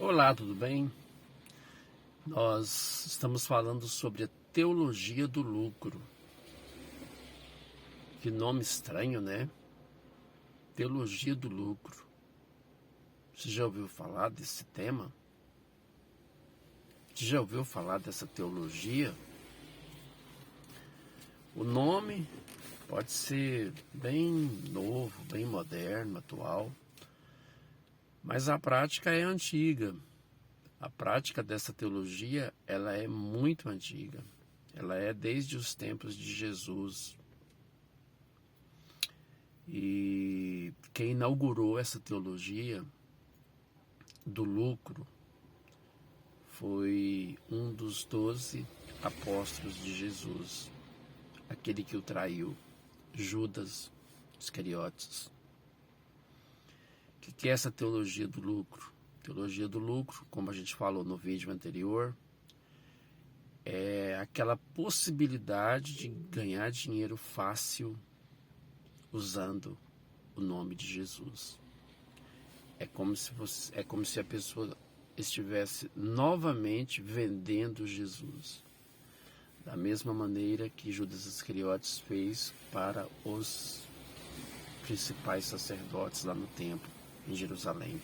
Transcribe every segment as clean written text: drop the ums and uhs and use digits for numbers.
Olá, tudo bem? Nós estamos falando sobre a teologia do lucro. Que nome estranho, né? Teologia do lucro. Você já ouviu falar desse tema? Você já ouviu falar dessa teologia? O nome pode ser bem novo, bem moderno, atual, mas a prática é antiga. A prática dessa teologia, ela é muito antiga. Ela é desde os tempos de Jesus. E quem inaugurou essa teologia do lucro foi um dos 12 apóstolos de Jesus, aquele que o traiu, Judas Iscariotes. O que é essa teologia do lucro? Teologia do lucro, como a gente falou no vídeo anterior, é aquela possibilidade de ganhar dinheiro fácil usando o nome de Jesus. É como se a pessoa estivesse novamente vendendo Jesus, da mesma maneira que Judas Iscariotes fez para os principais sacerdotes lá no templo em Jerusalém.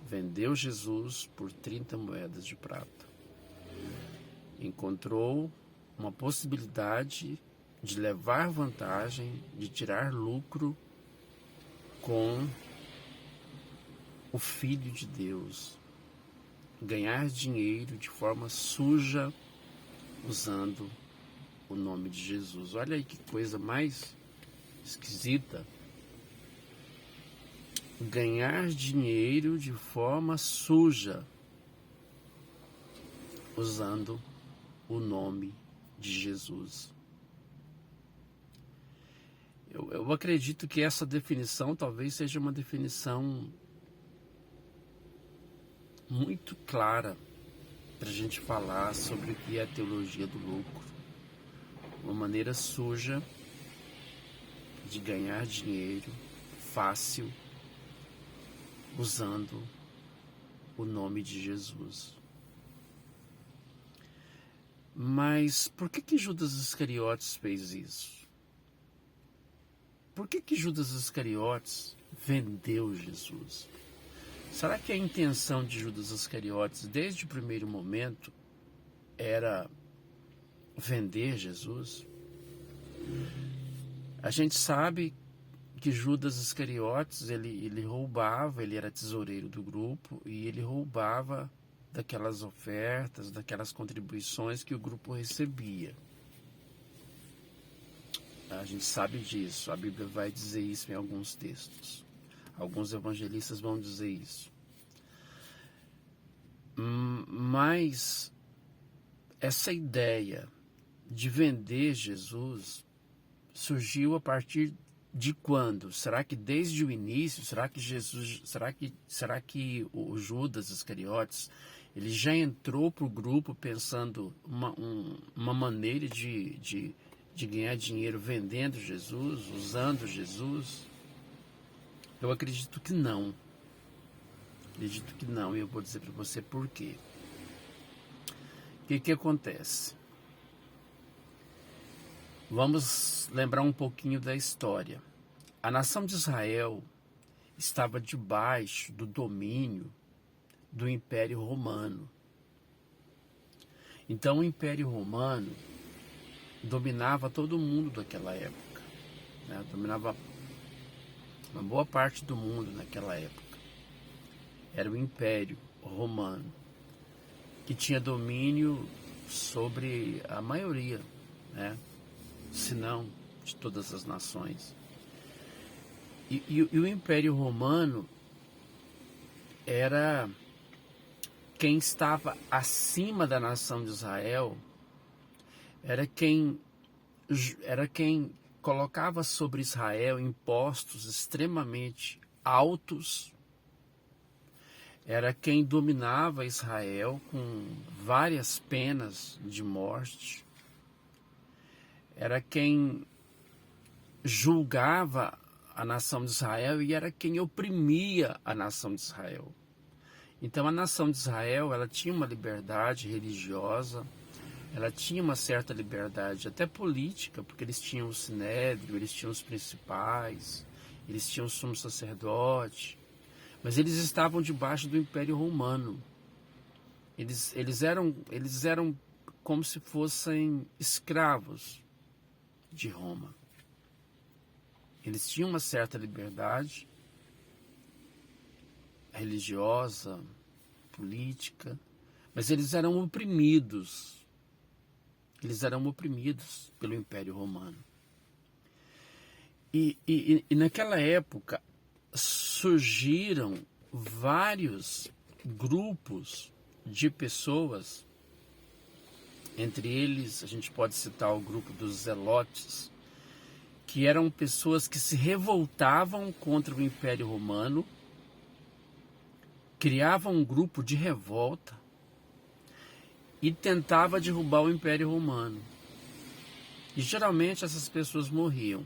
Vendeu Jesus por 30 moedas de prata. Encontrou uma possibilidade de levar vantagem, de tirar lucro com o Filho de Deus, ganhar dinheiro de forma suja usando o nome de Jesus. Olha aí que coisa mais esquisita. Ganhar dinheiro de forma suja usando o nome de Jesus. Eu acredito que essa definição talvez seja uma definição muito clara para a gente falar sobre o que é a teologia do lucro. Uma maneira suja de ganhar dinheiro fácil usando o nome de Jesus. Mas por que Judas Iscariotes fez isso? Por que Judas Iscariotes vendeu Jesus? Será que a intenção de Judas Iscariotes, desde o primeiro momento, era vender Jesus? A gente sabe que Judas Iscariotes, ele roubava, ele era tesoureiro do grupo e ele roubava daquelas ofertas, daquelas contribuições que o grupo recebia. A gente sabe disso, a Bíblia vai dizer isso em alguns textos. Alguns evangelistas vão dizer isso. Mas essa ideia de vender Jesus surgiu a partir de quando? Será que desde o início? Será que o Judas Iscariotes ele já entrou para o grupo pensando uma maneira de ganhar dinheiro vendendo Jesus, usando Jesus? Eu acredito que não. Acredito que não, e eu vou dizer para você por quê. O que acontece? Vamos lembrar um pouquinho da história. A nação de Israel estava debaixo do domínio do Império Romano. Então o Império Romano dominava todo mundo daquela época, né? Dominava uma boa parte do mundo naquela época. Era o Império Romano, que tinha domínio sobre a maioria, né? Se não de todas as nações. E o Império Romano era quem estava acima da nação de Israel, era quem colocava sobre Israel impostos extremamente altos, era quem dominava Israel com várias penas de morte, era quem julgava a nação de Israel e era quem oprimia a nação de Israel. Então a nação de Israel, ela tinha uma liberdade religiosa, ela tinha uma certa liberdade até política, porque eles tinham o sinédrio, eles tinham os principais, eles tinham o sumo sacerdote, mas eles estavam debaixo do Império Romano. Eles eram como se fossem escravos de Roma. Eles tinham uma certa liberdade religiosa, política, mas eles eram oprimidos. Eles eram oprimidos pelo Império Romano. E naquela época surgiram vários grupos de pessoas, entre eles a gente pode citar o grupo dos Zelotes, que eram pessoas que se revoltavam contra o Império Romano, criavam um grupo de revolta e tentava derrubar o Império Romano. E geralmente essas pessoas morriam,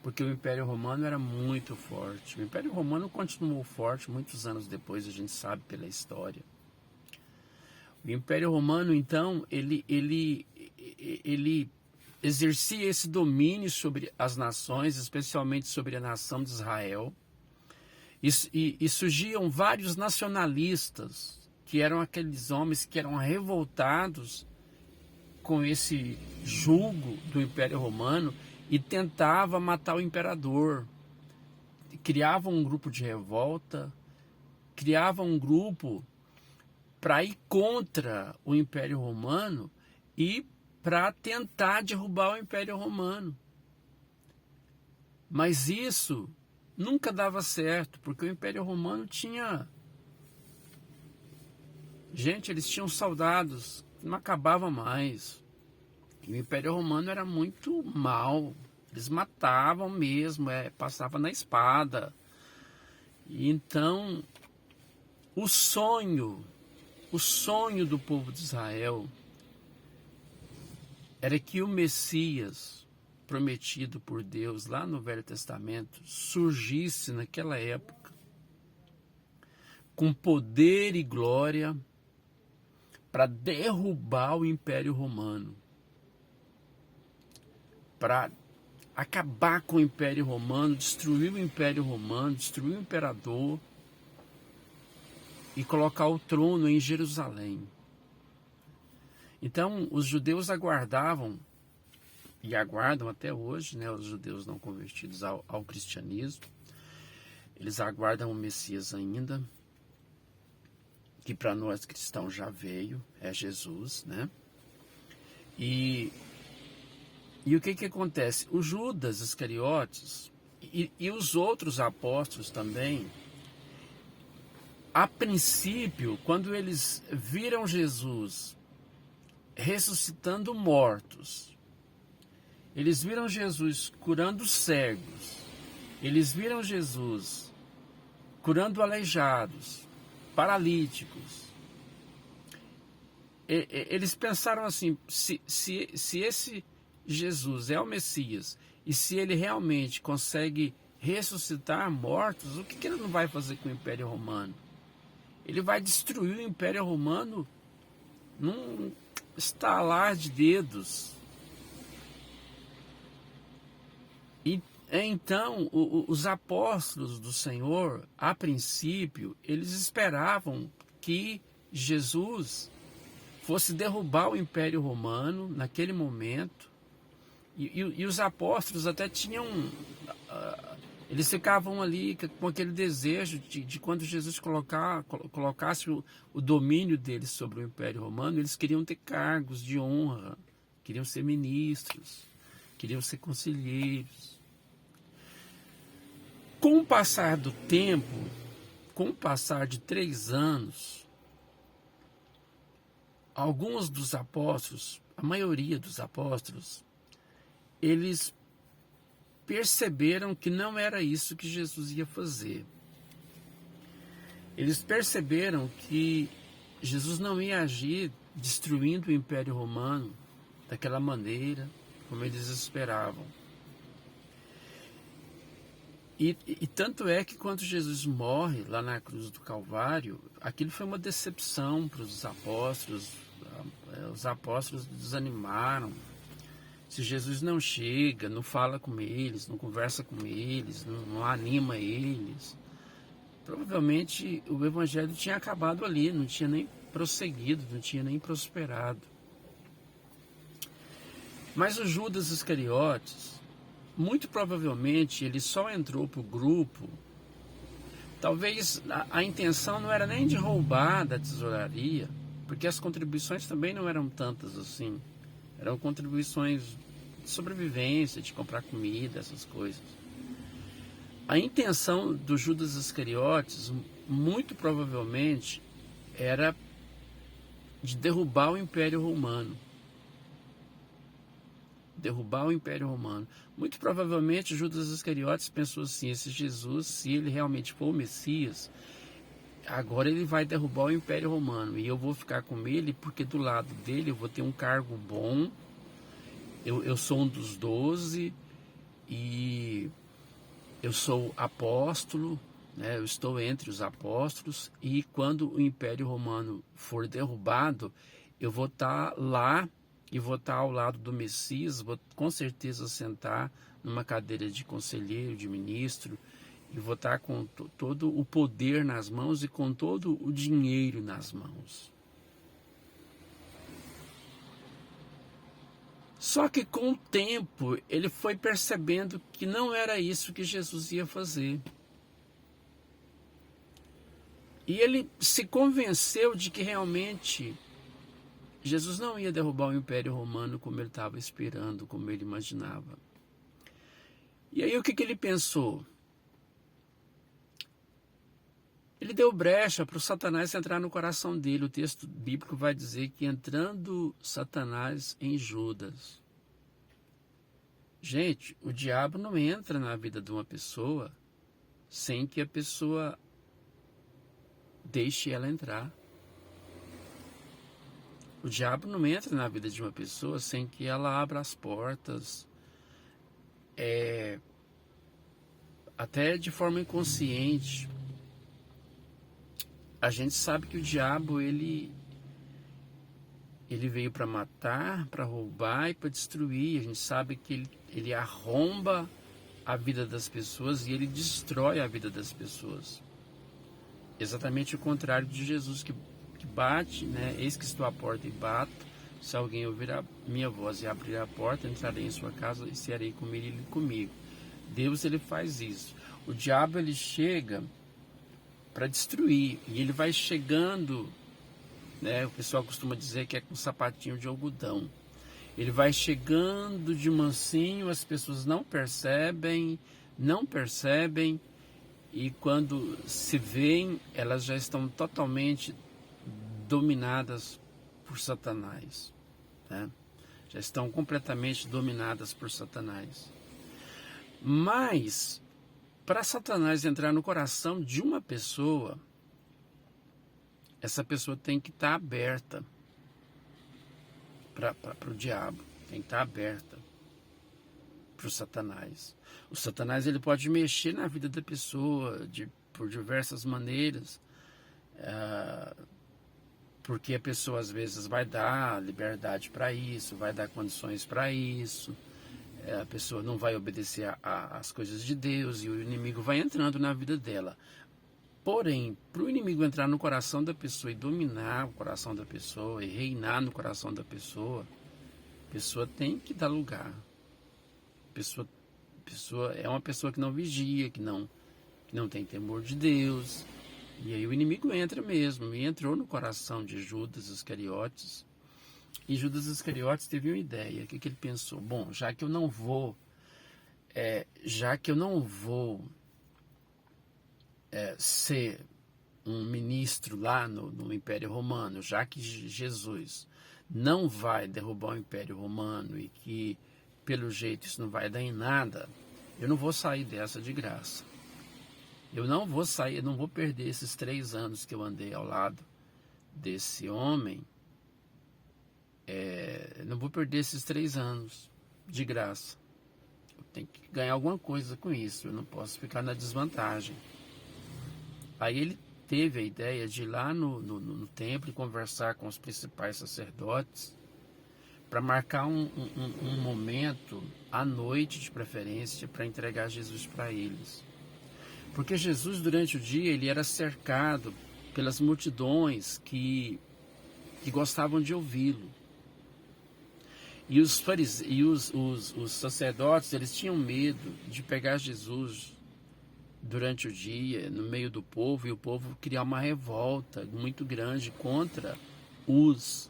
porque o Império Romano era muito forte. O Império Romano continuou forte muitos anos depois, a gente sabe pela história. O Império Romano, então, ele exercia esse domínio sobre as nações, especialmente sobre a nação de Israel. E surgiam vários nacionalistas, que eram aqueles homens que eram revoltados com esse jugo do Império Romano e tentava matar o imperador. Criavam um grupo de revolta, criavam um grupo para ir contra o Império Romano e para tentar derrubar o Império Romano. Mas isso nunca dava certo, porque o Império Romano tinha... Gente, eles tinham soldados, não acabava mais. E o Império Romano era muito mal. Eles matavam mesmo, passava na espada. E então, o sonho do povo de Israel era que o Messias prometido por Deus lá no Velho Testamento surgisse naquela época com poder e glória para derrubar o Império Romano, para acabar com o Império Romano, destruir o Império Romano, destruir o imperador e colocar o trono em Jerusalém. Então, os judeus aguardavam, e aguardam até hoje, né, os judeus não convertidos ao cristianismo, eles aguardam o Messias ainda, que para nós cristãos já veio, é Jesus, né? E o que acontece? O Judas Iscariotes e os outros apóstolos também, a princípio, quando eles viram Jesus ressuscitando mortos, eles viram Jesus curando cegos, eles viram Jesus curando aleijados, paralíticos. Eles pensaram assim, se esse Jesus é o Messias, e se ele realmente consegue ressuscitar mortos, o que ele não vai fazer com o Império Romano? Ele vai destruir o Império Romano num estalar de dedos. E então os apóstolos do Senhor, a princípio, eles esperavam que Jesus fosse derrubar o Império Romano naquele momento. E os apóstolos até tinham... eles ficavam ali com aquele desejo de quando Jesus colocasse o domínio deles sobre o Império Romano, eles queriam ter cargos de honra, queriam ser ministros, queriam ser conselheiros. Com o passar do tempo, com o passar de 3 anos, alguns dos apóstolos, a maioria dos apóstolos, eles perceberam que não era isso que Jesus ia fazer. Eles perceberam que Jesus não ia agir destruindo o Império Romano daquela maneira como eles esperavam. E tanto é que quando Jesus morre lá na cruz do Calvário, aquilo foi uma decepção para os apóstolos. Os apóstolos desanimaram. Se Jesus não chega, não fala com eles, não conversa com eles, não anima eles, provavelmente o evangelho tinha acabado ali, não tinha nem prosseguido, não tinha nem prosperado. Mas o Judas Iscariotes, muito provavelmente, ele só entrou para o grupo. Talvez a intenção não era nem de roubar da tesouraria, porque as contribuições também não eram tantas assim. Eram contribuições de sobrevivência, de comprar comida, essas coisas. A intenção do Judas Iscariotes, muito provavelmente, era de derrubar o Império Romano. Derrubar o Império Romano. Muito provavelmente Judas Iscariotes pensou assim: esse Jesus, se ele realmente for o Messias, agora ele vai derrubar o Império Romano e eu vou ficar com ele porque do lado dele eu vou ter um cargo bom, eu sou um dos 12 e eu sou apóstolo, né? Eu estou entre os apóstolos e quando o Império Romano for derrubado, eu vou estar lá e vou estar ao lado do Messias, vou com certeza sentar numa cadeira de conselheiro, de ministro, e vou estar com todo o poder nas mãos e com todo o dinheiro nas mãos. Só que com o tempo ele foi percebendo que não era isso que Jesus ia fazer. E ele se convenceu de que realmente Jesus não ia derrubar o Império Romano como ele estava esperando, como ele imaginava. E aí o que ele pensou? Ele deu brecha para o Satanás entrar no coração dele. O texto bíblico vai dizer que entrando Satanás em Judas. Gente, o diabo não entra na vida de uma pessoa sem que a pessoa deixe ela entrar. O diabo não entra na vida de uma pessoa sem que ela abra as portas, até de forma inconsciente. A gente sabe que o diabo ele veio para matar, para roubar e para destruir. A gente sabe que ele arromba a vida das pessoas e ele destrói a vida das pessoas. Exatamente o contrário de Jesus que bate, né? Eis que estou à porta e bato. Se alguém ouvir a minha voz e abrir a porta, entrarei em sua casa e cearei com ele e ele comigo. Deus, ele faz isso. O diabo, ele chega para destruir e ele vai chegando, né? O pessoal costuma dizer que é com um sapatinho de algodão. Ele vai chegando de mansinho, as pessoas não percebem, e quando se veem, elas já estão totalmente dominadas por Satanás, né? Já estão completamente dominadas por Satanás. Mas, para Satanás entrar no coração de uma pessoa, essa pessoa tem que estar aberta para o diabo, tem que estar aberta para o Satanás. O Satanás ele pode mexer na vida da pessoa por diversas maneiras, porque a pessoa às vezes vai dar liberdade para isso, vai dar condições para isso, a pessoa não vai obedecer às coisas de Deus e o inimigo vai entrando na vida dela. Porém, para o inimigo entrar no coração da pessoa e dominar o coração da pessoa e reinar no coração da pessoa, a pessoa tem que dar lugar. A pessoa é uma pessoa que não vigia, que não tem temor de Deus. E aí o inimigo entra mesmo, e entrou no coração de Judas Iscariotes. E Judas Iscariotes teve uma ideia. O que ele pensou? Bom, já que eu não vou ser um ministro lá no Império Romano, já que Jesus não vai derrubar o Império Romano e que, pelo jeito, isso não vai dar em nada, eu não vou sair dessa de graça. Eu não vou perder esses 3 anos que eu andei ao lado desse homem. Não vou perder esses 3 anos de graça. Eu tenho que ganhar alguma coisa com isso, eu não posso ficar na desvantagem. Aí ele teve a ideia de ir lá no templo e conversar com os principais sacerdotes para marcar um momento, à noite de preferência, para entregar Jesus para eles. Porque Jesus, durante o dia, ele era cercado pelas multidões que gostavam de ouvi-lo. E os sacerdotes, eles tinham medo de pegar Jesus durante o dia, no meio do povo, e o povo criar uma revolta muito grande contra os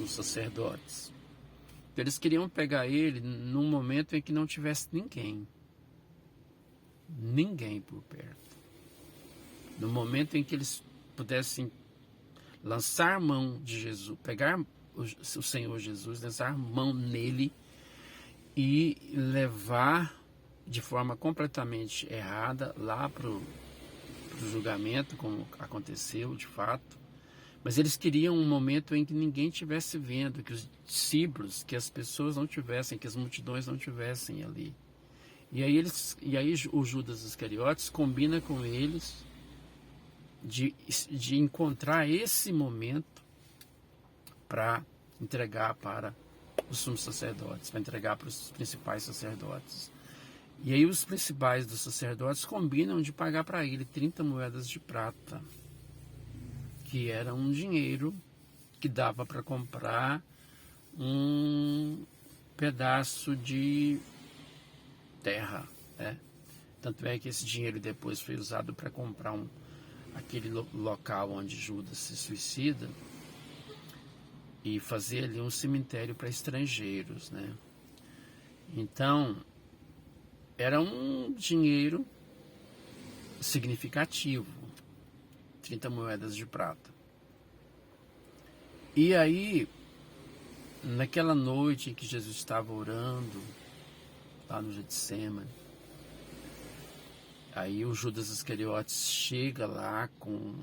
sacerdotes. Eles queriam pegar ele num momento em que não tivesse ninguém por perto. No momento em que eles pudessem lançar mão de Jesus, pegar o Senhor Jesus, lançar mão nele e levar de forma completamente errada lá para o julgamento, como aconteceu de fato. Mas eles queriam um momento em que ninguém estivesse vendo, que os discípulos, que as pessoas não tivessem, que as multidões não tivessem ali. E aí o Judas Iscariotes combina com eles de encontrar esse momento para entregar para os sumos sacerdotes, para entregar para os principais sacerdotes. E aí os principais dos sacerdotes combinam de pagar para ele 30 moedas de prata, que era um dinheiro que dava para comprar um pedaço de terra, né? Tanto é que esse dinheiro depois foi usado para comprar aquele local onde Judas se suicida e fazer ali um cemitério para estrangeiros, né? Então, era um dinheiro significativo, 30 moedas de prata. E aí, naquela noite em que Jesus estava orando, lá no Getsemane, aí o Judas Iscariotes chega lá com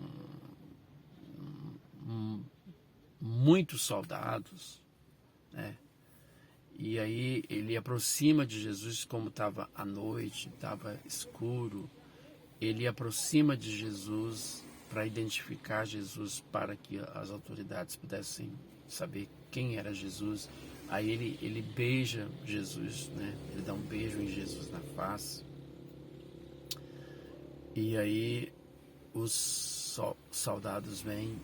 muitos soldados, né? E aí ele aproxima de Jesus, como estava à noite, estava escuro, ele aproxima de Jesus para identificar Jesus, para que as autoridades pudessem saber quem era Jesus. Aí ele beija Jesus, né? Ele dá um beijo em Jesus na face. E aí os soldados vêm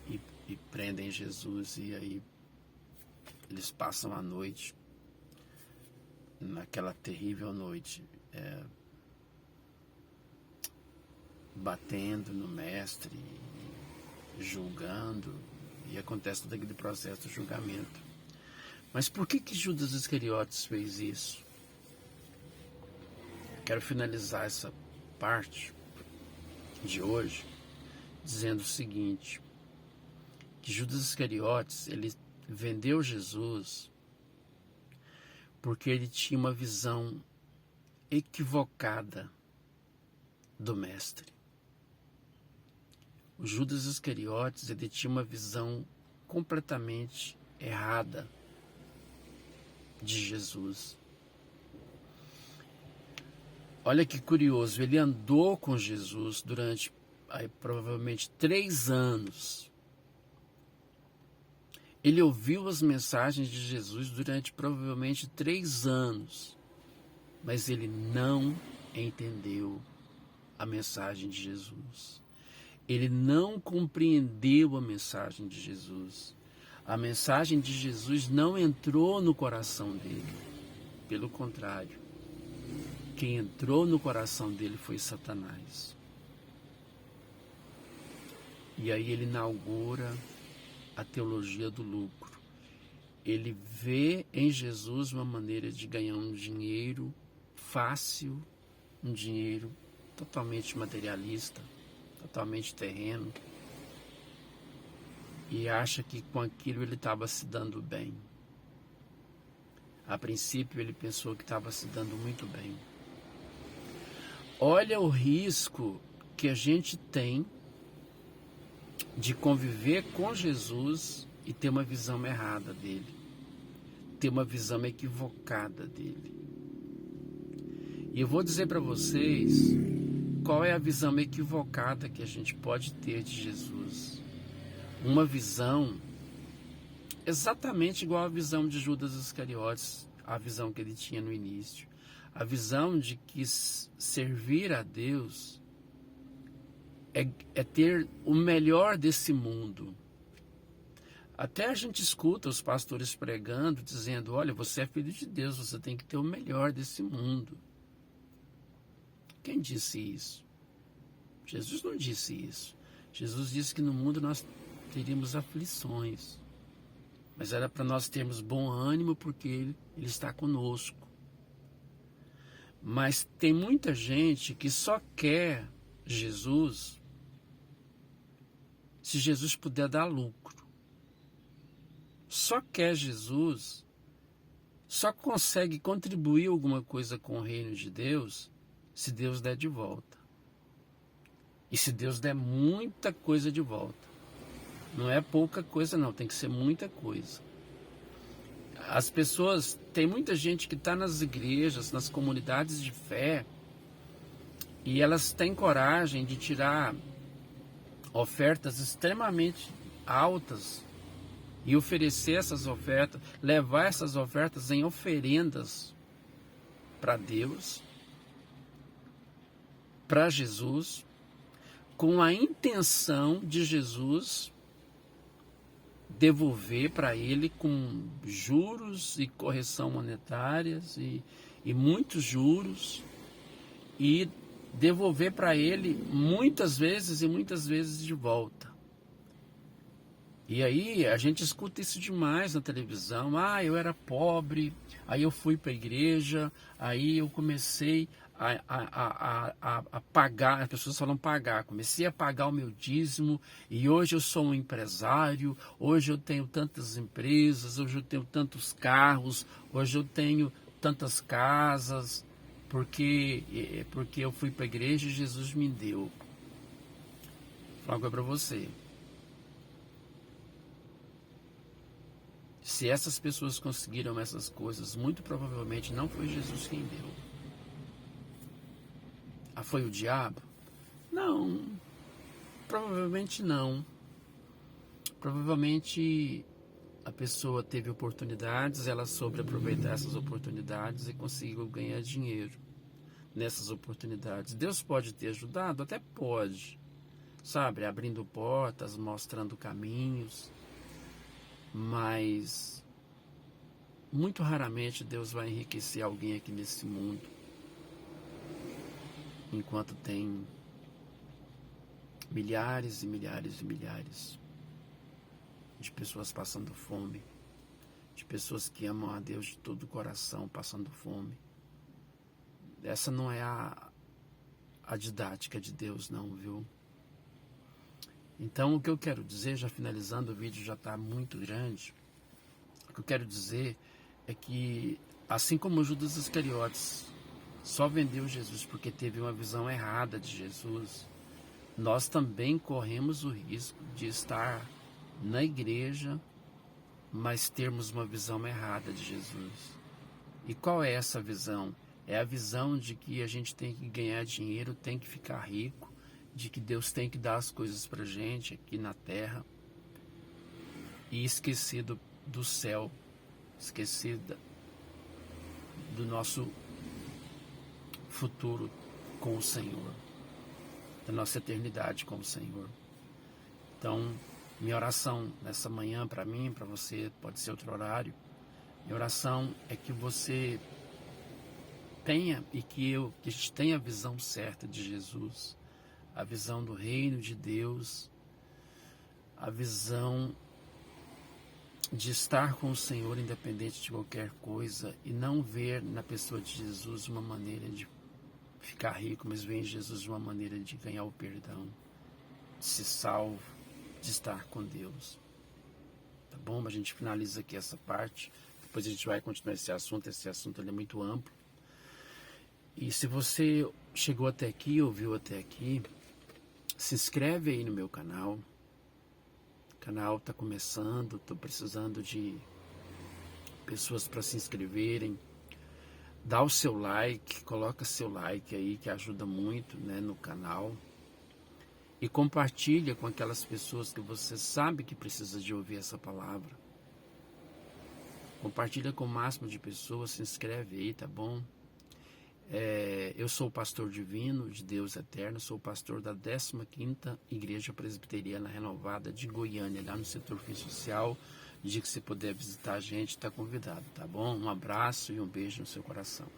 e prendem Jesus, e aí eles passam a noite, naquela terrível noite, batendo no mestre, julgando, e acontece todo aquele processo de julgamento. Mas por que Judas Iscariotes fez isso? Quero finalizar essa parte de hoje dizendo o seguinte, que Judas Iscariotes, ele vendeu Jesus porque ele tinha uma visão equivocada do mestre. O Judas Iscariotes, ele tinha uma visão completamente errada de Jesus. Olha que curioso, ele andou com Jesus durante provavelmente 3 anos. Ele ouviu as mensagens de Jesus durante provavelmente 3 anos, mas ele não entendeu a mensagem de Jesus. Ele não compreendeu a mensagem de Jesus. A mensagem de Jesus não entrou no coração dele. Pelo contrário, quem entrou no coração dele foi Satanás. E aí ele inaugura a teologia do lucro. Ele vê em Jesus uma maneira de ganhar um dinheiro fácil, um dinheiro totalmente materialista, totalmente terreno, e acha que com aquilo ele estava se dando bem. A princípio ele pensou que estava se dando muito bem. Olha o risco que a gente tem de conviver com Jesus e ter uma visão errada dele, ter uma visão equivocada dele. E eu vou dizer para vocês qual é a visão equivocada que a gente pode ter de Jesus. Uma visão exatamente igual à visão de Judas Iscariotes, a visão que ele tinha no início. A visão de que servir a Deus é ter o melhor desse mundo. Até a gente escuta os pastores pregando, dizendo, olha, você é filho de Deus, você tem que ter o melhor desse mundo. Quem disse isso? Jesus não disse isso. Jesus disse que no mundo nós teríamos aflições. Mas era para nós termos bom ânimo porque Ele está conosco. Mas tem muita gente que só quer Jesus se Jesus puder dar lucro. Só quer Jesus, só consegue contribuir alguma coisa com o reino de Deus se Deus der de volta. E se Deus der muita coisa de volta. Não é pouca coisa não, tem que ser muita coisa. As pessoas, tem muita gente que está nas igrejas, nas comunidades de fé, e elas têm coragem de tirar ofertas extremamente altas e oferecer essas ofertas, levar essas ofertas em oferendas para Deus, para Jesus, com a intenção de Jesus devolver para ele com juros e correção monetárias e muitos juros, e devolver para ele muitas vezes e muitas vezes de volta. E aí a gente escuta isso demais na televisão. Eu era pobre, aí eu fui para a igreja, aí eu comecei a pagar, as pessoas falam pagar, comecei a pagar o meu dízimo e hoje eu sou um empresário, hoje eu tenho tantas empresas, hoje eu tenho tantos carros, hoje eu tenho tantas casas, porque eu fui para a igreja e Jesus me deu. Vou falar uma coisa para você. Se essas pessoas conseguiram essas coisas, muito provavelmente não foi Jesus quem deu. Foi o diabo? Não, provavelmente não. Provavelmente a pessoa teve oportunidades, ela soube aproveitar essas oportunidades e conseguiu ganhar dinheiro nessas oportunidades. Deus pode ter ajudado? Até pode, sabe? Abrindo portas, mostrando caminhos, mas muito raramente Deus vai enriquecer alguém aqui nesse mundo enquanto tem milhares e milhares e milhares de pessoas passando fome, de pessoas que amam a Deus de todo o coração passando fome. Essa não é a didática de Deus não, viu? Então o que eu quero dizer, já finalizando, o vídeo já está muito grande, o que eu quero dizer é que assim como Judas Iscariotes só vendeu Jesus porque teve uma visão errada de Jesus, nós também corremos o risco de estar na igreja, mas termos uma visão errada de Jesus. E qual é essa visão? É a visão de que a gente tem que ganhar dinheiro, tem que ficar rico, de que Deus tem que dar as coisas pra gente aqui na terra, e esquecer do céu, esquecer do nosso futuro com o Senhor, da nossa eternidade com o Senhor. Então, minha oração nessa manhã para mim, para você, pode ser outro horário, minha oração é que você tenha e que a gente tenha a visão certa de Jesus, a visão do reino de Deus, a visão de estar com o Senhor independente de qualquer coisa, e não ver na pessoa de Jesus uma maneira de ficar rico, mas ver em Jesus uma maneira de ganhar o perdão, de ser salvo, de estar com Deus. Tá bom? A gente finaliza aqui essa parte, depois a gente vai continuar esse assunto ele é muito amplo. E se você chegou até aqui, ouviu até aqui, se inscreve aí no meu canal. O canal está começando, estou precisando de pessoas para se inscreverem. Dá o seu like, coloca seu like aí que ajuda muito, né, no canal. E compartilha com aquelas pessoas que você sabe que precisa de ouvir essa palavra. Compartilha com o máximo de pessoas, se inscreve aí, tá bom? Eu sou o pastor divino de Deus Eterno, sou o pastor da 15ª Igreja Presbiteriana Renovada de Goiânia, lá no setor fim social. No dia que você puder visitar a gente, está convidado, tá bom? Um abraço e um beijo no seu coração.